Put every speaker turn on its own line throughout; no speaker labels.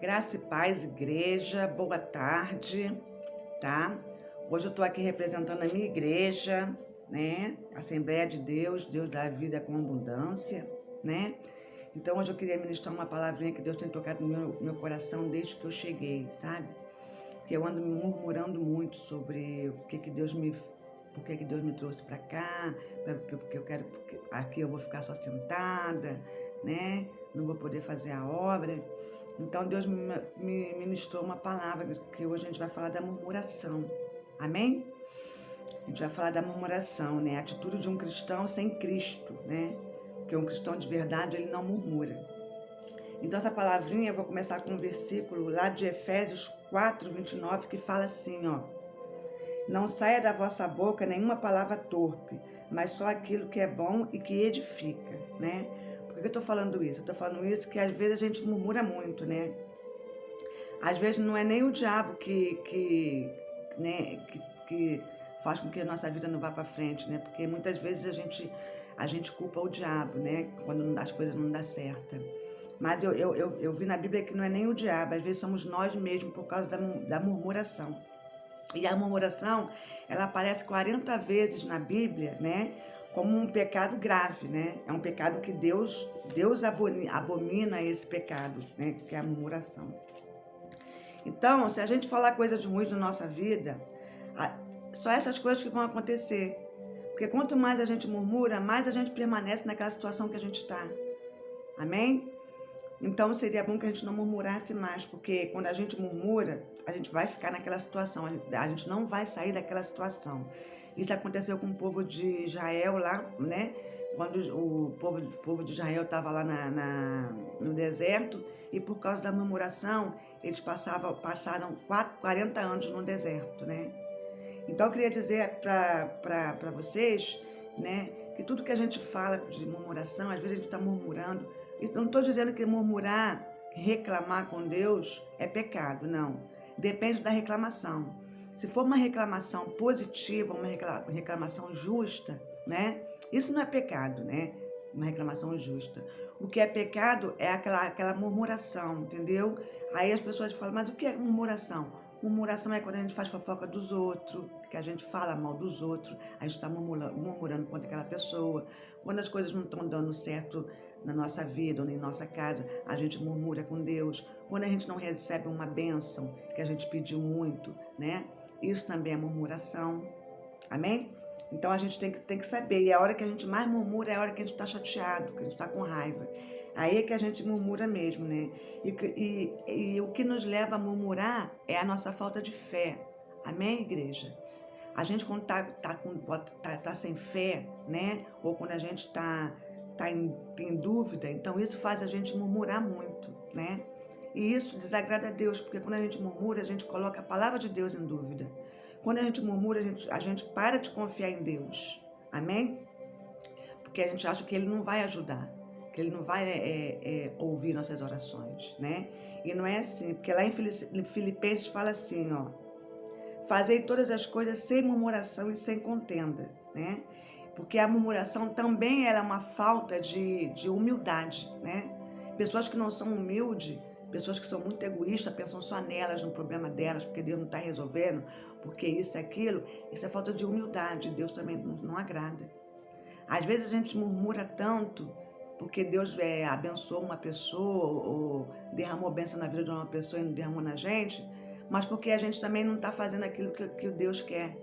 Graça e paz, igreja, boa tarde, tá? Hoje eu tô aqui representando a minha igreja, né? Assembleia de Deus, Deus da vida com abundância, né? Então hoje eu queria ministrar uma palavrinha que Deus tem tocado no meu coração desde que eu cheguei, sabe? Que eu ando me murmurando muito sobre por que que Deus me trouxe para cá, porque eu quero, porque aqui eu vou ficar só sentada, né? Não vou poder fazer a obra. Então Deus me ministrou uma palavra que hoje a gente vai falar da murmuração. Amém? A gente vai falar da murmuração, né? A atitude de um cristão sem Cristo, né? Porque um cristão de verdade, ele não murmura. Então essa palavrinha, eu vou começar com um versículo lá de Efésios 4:29, que fala assim, ó: não saia da vossa boca nenhuma palavra torpe, mas só aquilo que é bom e que edifica, né? Por que eu tô falando isso? Eu tô falando isso que às vezes a gente murmura muito, né? Às vezes não é nem o diabo que faz com que a nossa vida não vá para frente, né? Porque muitas vezes a gente culpa o diabo, né? Quando as coisas não dão certo. Mas eu vi na Bíblia que não é nem o diabo, às vezes somos nós mesmos por causa da murmuração. E a murmuração, ela aparece 40 vezes na Bíblia, né? Como um pecado grave, né? É um pecado que Deus abomina esse pecado, né? Que é a murmuração. Então, se a gente falar coisas ruins na nossa vida, só essas coisas que vão acontecer. Porque quanto mais a gente murmura, mais a gente permanece naquela situação que a gente está. Amém? Então seria bom que a gente não murmurasse mais, porque quando a gente murmura, a gente vai ficar naquela situação, a gente não vai sair daquela situação. Isso aconteceu com o povo de Israel lá, né? Quando o povo de Israel estava lá no deserto, e por causa da murmuração, eles passaram 40 anos no deserto, né? Então eu queria dizer para vocês, né, que tudo que a gente fala de murmuração, às vezes a gente está murmurando. Eu não estou dizendo que murmurar, reclamar com Deus é pecado, não. Depende da reclamação. Se for uma reclamação positiva, uma reclamação justa, né? Isso não é pecado, né? Uma reclamação justa. O que é pecado é aquela murmuração, entendeu? Aí as pessoas falam, mas o que é murmuração? Murmuração é quando a gente faz fofoca dos outros, que a gente fala mal dos outros, a gente está murmurando contra aquela pessoa. Quando as coisas não estão dando certo na nossa vida ou em nossa casa, a gente murmura com Deus. Quando a gente não recebe uma bênção que a gente pediu muito, né? Isso também é murmuração. Amém? Então a gente tem que saber. E a hora que a gente mais murmura é a hora que a gente está chateado, que a gente está com raiva. Aí é que a gente murmura mesmo, né? E o que nos leva a murmurar é a nossa falta de fé. Amém, igreja? A gente quando tá sem fé, né? Ou quando a gente tem dúvida, então isso faz a gente murmurar muito, né? E isso desagrada a Deus, porque quando a gente murmura, a gente coloca a palavra de Deus em dúvida. Quando a gente murmura, a gente para de confiar em Deus. Amém? Porque a gente acha que Ele não vai ajudar, que Ele não vai ouvir nossas orações, né? E não é assim, porque lá em Filipenses fala assim, ó: fazei todas as coisas sem murmuração e sem contenda, né? Porque a murmuração também é uma falta de humildade, né? Pessoas que não são humildes, pessoas que são muito egoístas, pensam só nelas, no problema delas, porque Deus não está resolvendo, porque isso e aquilo, isso é falta de humildade, Deus também não agrada. Às vezes a gente murmura tanto porque Deus abençoou uma pessoa ou derramou bênção na vida de uma pessoa e não derramou na gente, mas porque a gente também não está fazendo aquilo que Deus quer,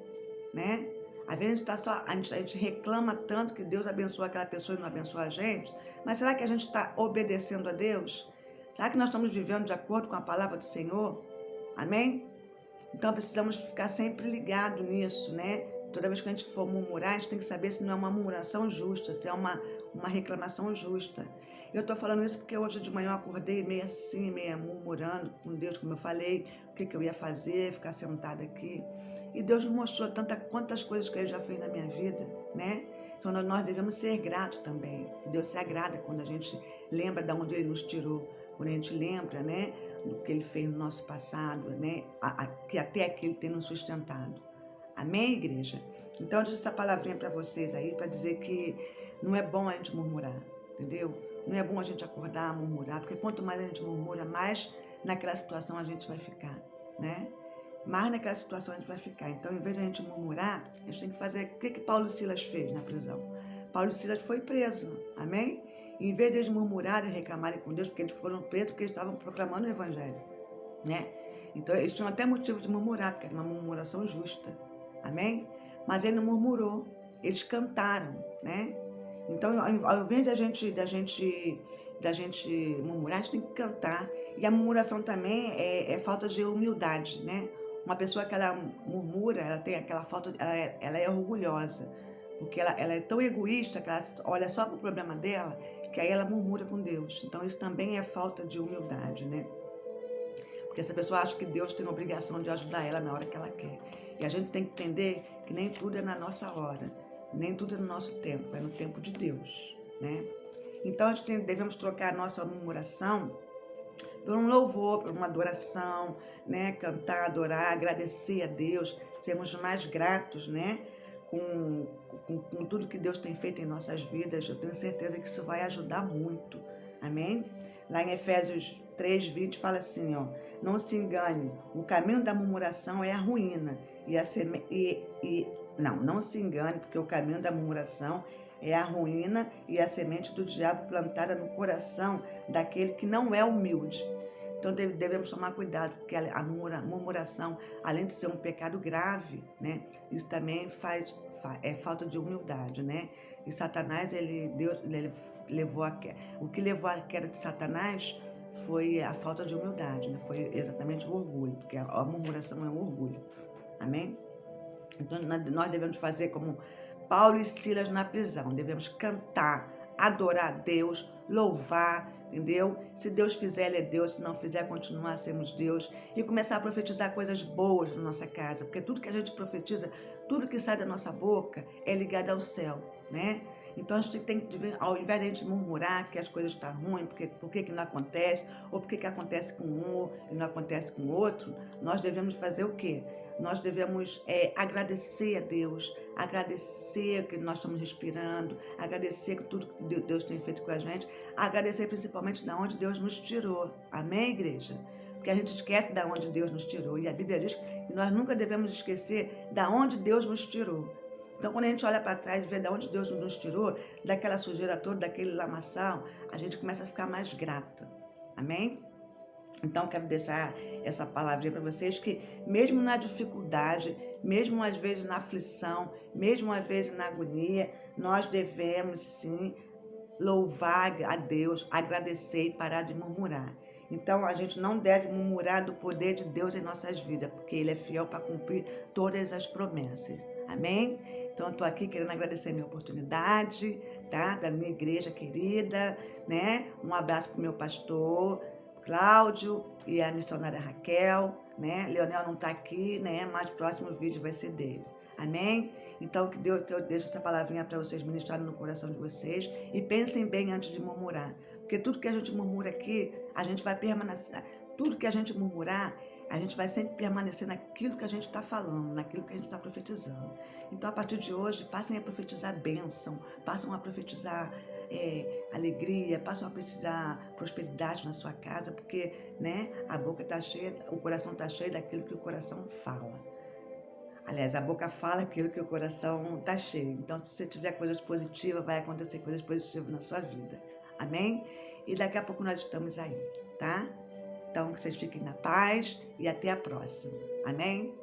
né? Às vezes a gente reclama tanto que Deus abençoa aquela pessoa e não abençoa a gente, mas será que a gente está obedecendo a Deus? Será que nós estamos vivendo de acordo com a palavra do Senhor? Amém? Então precisamos ficar sempre ligado nisso, né? Toda vez que a gente for murmurar, a gente tem que saber se não é uma murmuração justa, se é uma reclamação justa. Eu estou falando isso porque hoje de manhã eu acordei meio assim, meio murmurando com Deus, como eu falei, o que eu ia fazer, ficar sentada aqui. E Deus me mostrou quantas coisas que Ele já fez na minha vida, né? Então nós devemos ser gratos também. Deus se agrada quando a gente lembra de onde Ele nos tirou, quando a gente lembra, né, do que Ele fez no nosso passado, né, que até aqui Ele tem nos sustentado. Amém, igreja? Então eu disse essa palavrinha para vocês aí, para dizer que não é bom a gente murmurar, entendeu? Não é bom a gente acordar, murmurar, porque quanto mais a gente murmura, mais naquela situação a gente vai ficar, né? Mais naquela situação a gente vai ficar. Então, em vez de a gente murmurar, a gente tem que fazer... O que Paulo e Silas fez na prisão? Paulo e Silas foi preso, amém? E em vez de eles murmurarem e reclamarem com Deus, porque eles foram presos, porque eles estavam proclamando o evangelho, né? Então, eles tinham até motivo de murmurar, porque era uma murmuração justa, amém? Mas ele não murmurou, eles cantaram, né? Então, ao invés da gente murmurar, a gente tem que cantar. E a murmuração também é falta de humildade, né? Uma pessoa que ela murmura, ela tem aquela falta, ela é orgulhosa, porque ela é tão egoísta que ela olha só para o problema dela, que aí ela murmura com Deus. Então, isso também é falta de humildade, né? Porque essa pessoa acha que Deus tem a obrigação de ajudar ela na hora que ela quer. E a gente tem que entender que nem tudo é na nossa hora, nem tudo é no nosso tempo, é no tempo de Deus, né? Então, a gente devemos trocar a nossa murmuração por um louvor, por uma adoração, né? Cantar, adorar, agradecer a Deus, sermos mais gratos, né? Com tudo que Deus tem feito em nossas vidas. Eu tenho certeza que isso vai ajudar muito, amém? Lá em Efésios 3:20 fala assim, ó: não se engane, o caminho da murmuração é a ruína, não se engane, porque o caminho da murmuração é a ruína e a semente do diabo plantada no coração daquele que não é humilde. Então devemos tomar cuidado, porque a murmuração, além de ser um pecado grave, né, isso também é falta de humildade, né? E Satanás, ele levou o que levou à queda de Satanás foi a falta de humildade, né? Foi exatamente o orgulho, porque a murmuração é um orgulho, amém? Então nós devemos fazer como Paulo e Silas na prisão, devemos cantar, adorar a Deus, louvar, entendeu? Se Deus fizer, Ele é Deus, se não fizer, continuar a sermos Deus, e começar a profetizar coisas boas na nossa casa, porque tudo que a gente profetiza, tudo que sai da nossa boca é ligado ao céu, né? Então a gente tem que, ao invés de a gente murmurar que as coisas estão ruins, por que não acontece, ou por que acontece com um e não acontece com o outro, nós devemos fazer o quê? Nós devemos agradecer a Deus, agradecer que nós estamos respirando, agradecer por tudo que Deus tem feito com a gente, agradecer principalmente de onde Deus nos tirou. Amém, igreja? Porque a gente esquece de onde Deus nos tirou. E a Bíblia diz que nós nunca devemos esquecer de onde Deus nos tirou. Então, quando a gente olha para trás e vê de onde Deus nos tirou, daquela sujeira toda, daquele lamaçal, a gente começa a ficar mais grata. Amém? Então, quero deixar essa palavrinha para vocês que mesmo na dificuldade, mesmo às vezes na aflição, mesmo às vezes na agonia, nós devemos sim louvar a Deus, agradecer e parar de murmurar. Então, a gente não deve murmurar do poder de Deus em nossas vidas, porque Ele é fiel para cumprir todas as promessas. Amém? Então, eu estou aqui querendo agradecer a minha oportunidade, tá? Da minha igreja querida, né? Um abraço para o meu pastor Cláudio e a missionária Raquel, né? Leonel não está aqui, né? Mas o próximo vídeo vai ser dele. Amém? Então, que eu deixo essa palavrinha para vocês ministrarem no coração de vocês e pensem bem antes de murmurar. Porque tudo que a gente murmura aqui, a gente vai permanecer. Tudo que a gente murmurar, a gente vai sempre permanecer naquilo que a gente está falando, naquilo que a gente está profetizando. Então, a partir de hoje, passem a profetizar bênção, passam a profetizar alegria, passam a profetizar prosperidade na sua casa, porque, né, a boca está cheia, o coração está cheio daquilo que o coração fala. Aliás, a boca fala aquilo que o coração está cheio. Então, se você tiver coisas positivas, vai acontecer coisas positivas na sua vida. Amém? E daqui a pouco nós estamos aí, tá? Então, que vocês fiquem na paz e até a próxima. Amém?